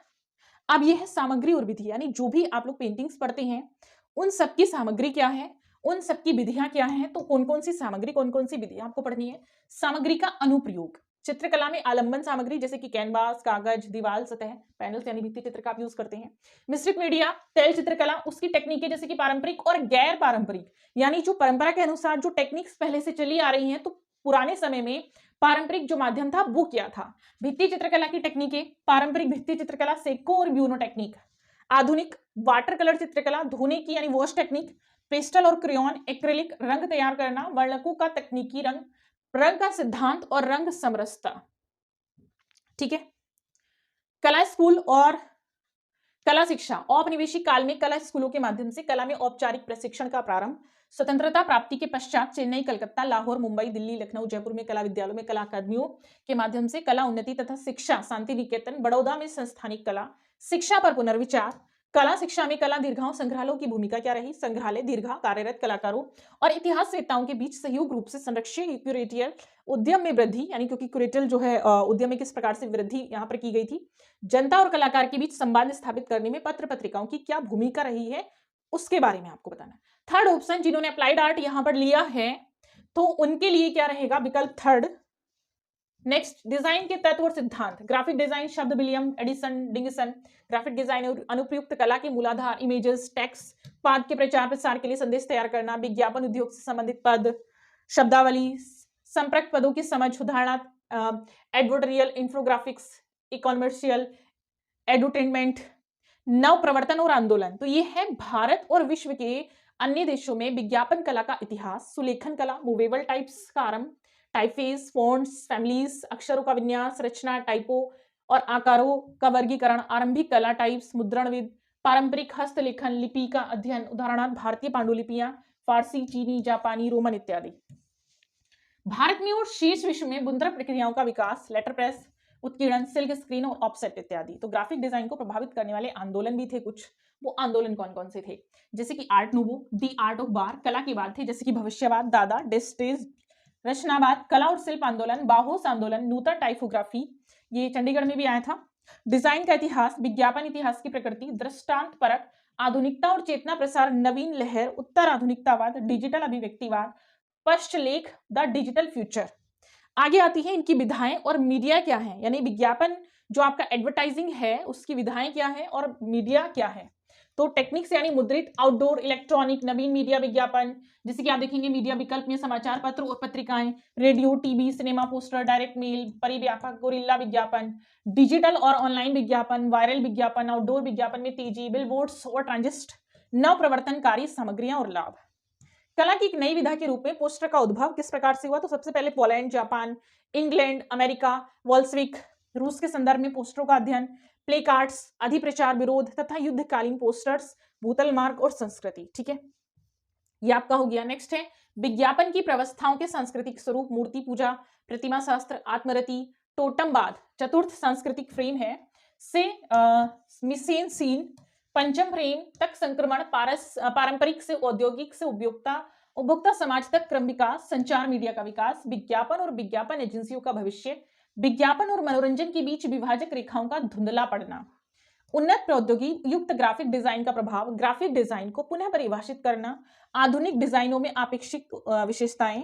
अब यह है सामग्री और विधि, यानी जो भी आप लोग पेंटिंग्स पढ़ते हैं उन सबकी सामग्री क्या है, उन सबकी विधियां क्या हैं, तो कौन कौन सी सामग्री, कौन कौन सी विधियां आपको पढ़नी है। सामग्री का अनुप्रयोग, चित्रकला में आलंबन सामग्री जैसे कि कैनवास, कागज, दीवार, सतह, पैनल्स यानी भित्ति चित्र का आप यूज करते हैं। मिश्रित मीडिया, तैल चित्रकला, उसकी टेक्निकें जैसे कि पारंपरिक और गैर पारंपरिक, यानी जो परंपरा के अनुसार जो टेक्निक्स पहले से चली आ रही हैं, तो पुराने समय में पारंपरिक जो माध्यम था वो क्या था। भित्ति चित्रकला की टेक्निकें, पारंपरिक भित्ति चित्रकला, सेको और ब्यूनो टेक्निक, आधुनिक वाटर कलर चित्रकला, धोने की यानी वॉश टेक्निक, पेस्टल और क्रेयॉन, एक्रिलिक, रंग तैयार करना, वर्णकों का तकनीकी रंग, रंग का सिद्धांत और रंग समरसता, ठीक है। कला स्कूल और कला शिक्षा, औपनिवेशिक काल में कला स्कूलों के माध्यम से कला में औपचारिक प्रशिक्षण का प्रारंभ, स्वतंत्रता प्राप्ति के पश्चात चेन्नई, कलकत्ता, लाहौर, मुंबई, दिल्ली, लखनऊ, जयपुर में कला विद्यालयों में कला अकादमियों के माध्यम से कला उन्नति तथा शिक्षा, शांति निकेतन, बड़ौदा में संस्थानिक कला शिक्षा पर पुनर्विचार, कला शिक्षा में कला दीर्घाओं संग्रहालयों की भूमिका क्या रही, संग्रहालय दीर्घा कार्यरत कलाकारों और इतिहासवेत्ताओं के बीच सहयोग रूप से संरक्षण, क्यूरेटियल उद्यम में वृद्धि, यानी क्योंकि क्यूरेटियल जो है उद्यम में किस प्रकार से वृद्धि यहाँ पर की गई थी, जनता और कलाकार के बीच संवाद स्थापित करने में पत्र पत्रिकाओं की क्या भूमिका रही है उसके बारे में आपको बताना। थर्ड ऑप्शन, जिन्होंने अप्लाइड आर्ट यहाँ पर लिया है तो उनके लिए क्या रहेगा, विकल्प थर्ड। नेक्स्ट, डिजाइन के तत्व और सिद्धांत, ग्राफिक डिजाइन, शब्द विलियम एडिसन डिंगसन, ग्राफिक डिजाइन और अनुप्रयुक्त कला के मूलाधार, इमेजेस, टेक्स्ट, पद के प्रचार प्रसार के लिए संदेश तैयार करना, विज्ञापन उद्योग से संबंधित पद, शब्दावली, संपर्क पदों की समझ, उदाहरण एडवर्टरियल, इंफोग्राफिक्स, कॉमर्शियल, एडुटेनमेंट, नव प्रवर्तन और आंदोलन, तो ये है भारत और विश्व के अन्य देशों में विज्ञापन कला का इतिहास, सुलेखन कला, मूवेबल टाइप्स का आरंभ, टाइपफेस, फॉन्ट्स, फैमिलीज, अक्षरों का विन्यास, रचना, टाइपो और आकारों का वर्गीकरण, आरंभिक कला टाइप्स, मुद्रणविद, पारंपरिक हस्तलेखन, लिपि का अध्ययन, उदाहरणार्थ भारतीय पांडुलिपियां, फारसी, चीनी, जापानी, रोमन इत्यादि। भारत में और शेष विश्व में मुद्रण प्रक्रियाओं का विकास, लेटर प्रेस, उत्कीर्णन, सिल्क स्क्रीन और ऑफसेट इत्यादि। तो ग्राफिक डिजाइन को प्रभावित करने वाले आंदोलन भी थे कुछ। वो आंदोलन कौन कौन से थे? जैसे कि art nouveau, the art of बार, कला की बात थे, जैसे कि भविष्यवाद, दादा, डिस्टेज, रचनावाद, कला और शिल्प आंदोलन, बाहोस आंदोलन, नूतन टाइपोग्राफी, ये चंडीगढ़ में भी आया था। डिजाइन का इतिहास, विज्ञापन इतिहास की प्रकृति, दृष्टांत परक, आधुनिकता और चेतना प्रसार, नवीन लहर, उत्तर आधुनिकतावाद, डिजिटल अभिव्यक्तिवाद, पश्चलेख, द डिजिटल फ्यूचर। आगे आती है इनकी विधाएं और मीडिया क्या है, यानी विज्ञापन जो आपका एडवर्टाइजिंग है उसकी विधाएं क्या है और मीडिया क्या है। तो टेक्निक्स यानी मुद्रित, आउटडोर, इलेक्ट्रॉनिक, नवीन मीडिया विज्ञापन, जैसे कि आप देखेंगे मीडिया विकल्प में समाचार पत्र और पत्रिकाएं, radio, TV, cinema, poster, direct mail, परिव्यापक, गोरिल्ला विज्ञापन, डिजिटल और ऑनलाइन विज्ञापन, वायरल विज्ञापन, आउटडोर विज्ञापन में तेजी, बिलबोर्ड्स और ट्रांजिस्ट, नव प्रवर्तनकारी सामग्रियां और लाभ। कला की एक नई विधा के रूप में पोस्टर का उद्भव किस प्रकार से हुआ? तो सबसे पहले पोलैंड, जापान, इंग्लैंड, अमेरिका, वॉल्सविक, रूस के संदर्भ में पोस्टरों का अध्ययन, प्ले कार्ड्स, अधिप्रचार, विरोध तथा युद्धकालीन पोस्टर्स, भूतल मार्ग और संस्कृति। ठीक है, ये आपका हो गया। नेक्स्ट है विज्ञापन की व्यवस्थाओं के सांस्कृतिक स्वरूप, मूर्ति पूजा, प्रतिमा शास्त्र, आत्मरति, टोटमवाद, चतुर्थ सांस्कृतिक फ्रेम है से मिसेन सीन, पंचम फ्रेम तक संक्रमण, पारंपरिक से औद्योगिक से उपभोक्ता समाज तक क्रम विकास, संचार मीडिया का विकास, विज्ञापन और विज्ञापन एजेंसियों का भविष्य, विज्ञापन और मनोरंजन के बीच विभाजक रेखाओं का धुंधला पड़ना, उन्नत प्रौद्योगिकी युक्त ग्राफिक डिजाइन का प्रभाव, ग्राफिक डिजाइन को पुनः परिभाषित करना, आधुनिक डिजाइनों में अपेक्षित विशेषताएं।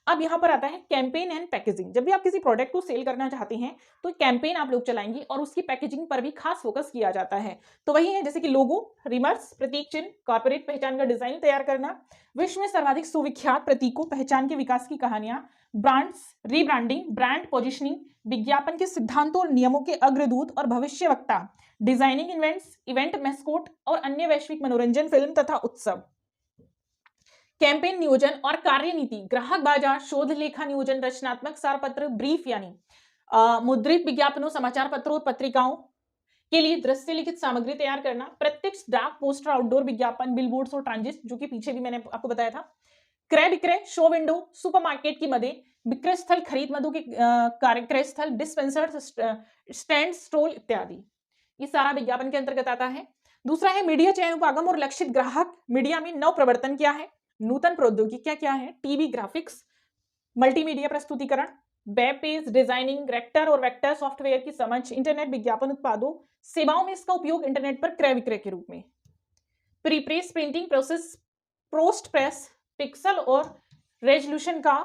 अब यहां पर आता है कैंपेन एंड पैकेजिंग। जब भी आप किसी प्रोडक्ट को सेल करना चाहते हैं तो कैंपेन आप लोग चलाएंगे और उसकी पैकेजिंग पर भी खास फोकस किया जाता है। तो वही है जैसे कि लोगो, रिमर्स, प्रतीक चिन्ह, कॉर्पोरेट पहचान का डिजाइन तैयार करना, विश्व में सर्वाधिक सुविख्यात प्रतीकों, पहचान के विकास की कहानियां, ब्रांड्स, रीब्रांडिंग, ब्रांड पोजिशनिंग, विज्ञापन के सिद्धांतों और नियमों के अग्रदूत और भविष्यवक्ता, डिजाइनिंग इवेंट्स, इवेंट मैस्कोट और अन्य वैश्विक मनोरंजन, फिल्म तथा उत्सव, कैंपेन नियोजन और कार्यनीति, ग्राहक बाजार, शोध लेखा नियोजन, रचनात्मक सार पत्र, ब्रीफ यानी मुद्रित विज्ञापनों, समाचार पत्रों और पत्रिकाओं के लिए दृश्य लिखित सामग्री तैयार करना, प्रत्यक्ष डाक, पोस्टर, आउटडोर विज्ञापन, बिलबोर्ड्स और ट्रांजिस्ट, जो कि पीछे भी मैंने आपको बताया था, क्रय विक्रय, शो विंडो, सुपरमार्केट की मदे, विक्रय स्थल, खरीद मदों के क्रय स्थल, डिस्पेंसर, स्टैंड, स्टॉल इत्यादि, ये सारा विज्ञापन के अंतर्गत आता है। दूसरा है मीडिया चयन उपागम और लक्षित ग्राहक। मीडिया में नव प्रवर्तन क्या है, नूतन प्रौद्योगिकी क्या है, टीवी, ग्राफिक्स, मल्टीमीडिया प्रस्तुतिकरण, वेब पेज डिजाइनिंग, रेक्टर और वेक्टर सॉफ्टवेयर की समझ, इंटरनेट विज्ञापन उत्पादों, सेवाओं में इसका उपयोग इंटरनेट पर क्रय विक्रय के रूप में, prepress printing process, post press, pixel और रेजोल्यूशन का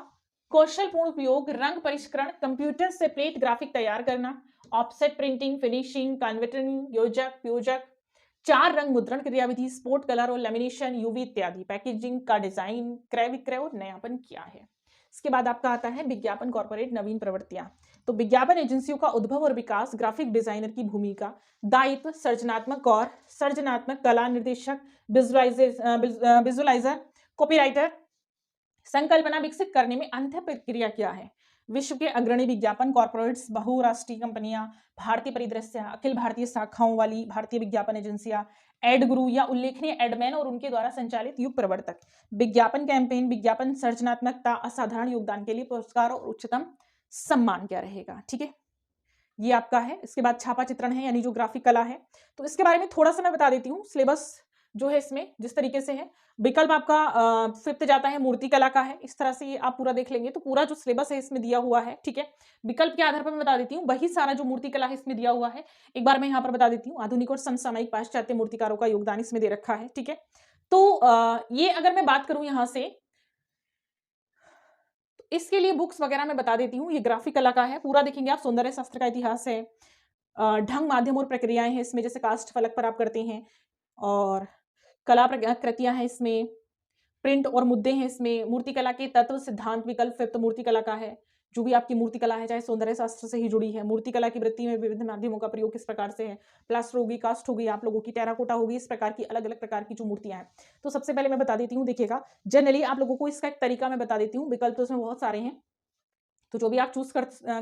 कौशलपूर्ण उपयोग, रंग परिष्करण, कंप्यूटर से प्लेट ग्राफिक तैयार करना, ऑफसेट प्रिंटिंग, फिनिशिंग, कन्वर्टरिंग, योजक, प्योजक, चार रंग मुद्रण क्रियाविधि, स्पोर्ट कलर और लेमिनेशन, यूवी इत्यादि, पैकेजिंग का डिजाइन, क्रय विक्रय और नयापन क्या है। इसके बाद आपका आता है विज्ञापन कॉर्पोरेट नवीन प्रवृत्तियां। तो विज्ञापन एजेंसियों का उद्भव और विकास, ग्राफिक डिजाइनर की भूमिका, दायित्व, सर्जनात्मक कला, निर्देशक, विजुअलाइजर, कॉपीराइटर, संकल्पना विकसित करने में अंत प्रक्रिया क्या है, विश्व के अग्रणी विज्ञापन कॉर्पोरेट्स, बहुराष्ट्रीय कंपनियां, भारतीय परिदृश्य, अखिल भारतीय शाखाओं वाली भारतीय विज्ञापन एजेंसियां, एड गुरु या उल्लेखनीय एडमैन और उनके द्वारा संचालित युग प्रवर्तक, विज्ञापन कैंपेन, विज्ञापन सर्जनात्मकता, असाधारण योगदान के लिए पुरस्कार और उच्चतम सम्मान क्या रहेगा। ठीक है, ये आपका है। इसके बाद छापा चित्रण है यानी जो ग्राफिक कला है, तो इसके बारे में थोड़ा सा मैं बता देती हूँ। सिलेबस जो है इसमें जिस तरीके से है, विकल्प आपका फिफ्थ जाता है मूर्ति कला का है, इस तरह से ये आप पूरा देख लेंगे तो पूरा जो सिलेबस है इसमें दिया हुआ है। ठीक है, विकल्प के आधार पर मैं बता देती हूँ, वही सारा जो मूर्ति कला है इसमें दिया हुआ है। एक बार मैं यहाँ पर बता देती हूँ, आधुनिक और समसामयिक पाश्चात्य मूर्तिकारों का योगदान इसमें दे रखा है। ठीक है, तो ये अगर मैं बात करूँ यहाँ से, इसके लिए बुक्स वगैरह मैं बता देती हूँ। ये ग्राफिक कला का है, पूरा देखेंगे आप। सौंदर्य शास्त्र का इतिहास है, ढंग, माध्यम और प्रक्रियाएं हैं इसमें, जैसे कास्ट फलक पर आप करते हैं, और कला कृतियां हैं इसमें, प्रिंट और मुद्दे हैं इसमें, मूर्तिकला के तत्व सिद्धांत विकल्प फिफ्थ मूर्तिकला का है, जो भी आपकी मूर्ति कला है, चाहे सौंदर्य शास्त्र से ही जुड़ी है, मूर्ति कला की वृत्ति में विविध माध्यमों का प्रयोग किस प्रकार से है, प्लास्टर होगी, कास्ट होगी, आप लोगों की टेराकोटा होगी, इस प्रकार की अलग अलग प्रकार की जो मूर्तियां हैं। तो सबसे पहले मैं बता देती हूँ, देखिएगा जनरली आप लोगों को इसका एक तरीका मैं बता देती हूँ, विकल्प तो इसमें बहुत सारे हैं, तो जो भी आप चूज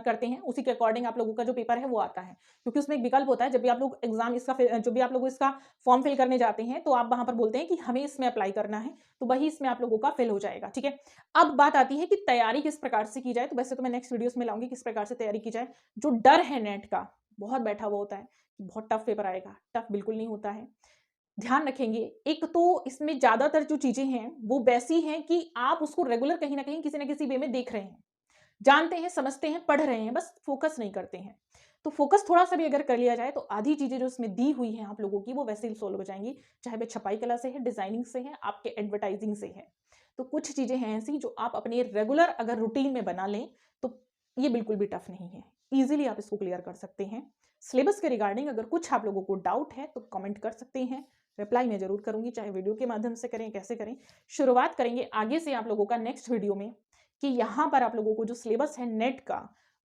करते हैं उसी के अकॉर्डिंग आप लोगों का जो पेपर है वो आता है, क्योंकि उसमें एक विकल्प होता है। जब भी आप लोग एग्जाम जो भी आप लोग इसका फॉर्म फिल करने जाते हैं तो आप वहां पर बोलते हैं कि हमें इसमें अप्लाई करना है, तो वही इसमें आप लोगों का फिल हो जाएगा। ठीक है, अब बात आती है कि तैयारी किस प्रकार से की जाए। तो वैसे तो मैं नेक्स्ट वीडियोस में लाऊंगी किस प्रकार से तैयारी की जाए। जो डर है नेट का बहुत बैठा हुआ होता है कि बहुत टफ पेपर आएगा, टफ बिल्कुल नहीं होता है। ध्यान रखेंगे, एक तो इसमें ज्यादातर जो चीजें हैं वो वैसी हैं कि आप उसको रेगुलर कहीं ना कहीं किसी ना किसी वे में देख रहे हैं, जानते हैं, समझते हैं, पढ़ रहे हैं, बस फोकस नहीं करते हैं। तो फोकस थोड़ा सा भी अगर कर लिया जाए तो आधी चीजें जो इसमें दी हुई हैं आप लोगों की वो वैसे ही सोल्व हो जाएंगी, चाहे वे छपाई कला से है, डिजाइनिंग से है, आपके एडवर्टाइजिंग से है। तो कुछ चीजें हैं ऐसी जो आप अपने रेगुलर अगर रूटीन में बना लें तो ये बिल्कुल भी टफ नहीं है, इजीली आप इसको क्लियर कर सकते हैं। सिलेबस के रिगार्डिंग अगर कुछ आप लोगों को डाउट है तो कमेंट कर सकते हैं, रिप्लाई मैं जरूर करूंगी, चाहे वीडियो के माध्यम से करें, कैसे करें। शुरुआत करेंगे आगे से आप लोगों का नेक्स्ट वीडियो में कि यहां पर आप लोगों को जो सिलेबस है नेट का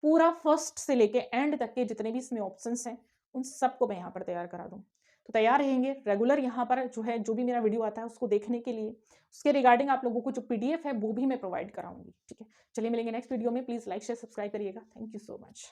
पूरा फर्स्ट से लेके एंड तक के जितने भी इसमें ऑप्शंस हैं उन सबको मैं यहाँ पर तैयार करा दूं। तो तैयार रहेंगे रेगुलर यहाँ पर जो है, जो भी मेरा वीडियो आता है उसको देखने के लिए, उसके रिगार्डिंग आप लोगों को जो पीडीएफ है वो भी मैं प्रोवाइड कराऊंगी। ठीक है, चलिए मिलेंगे नेक्स्ट वीडियो में। प्लीज लाइक शेयर सब्सक्राइब करिएगा। Thank you so much.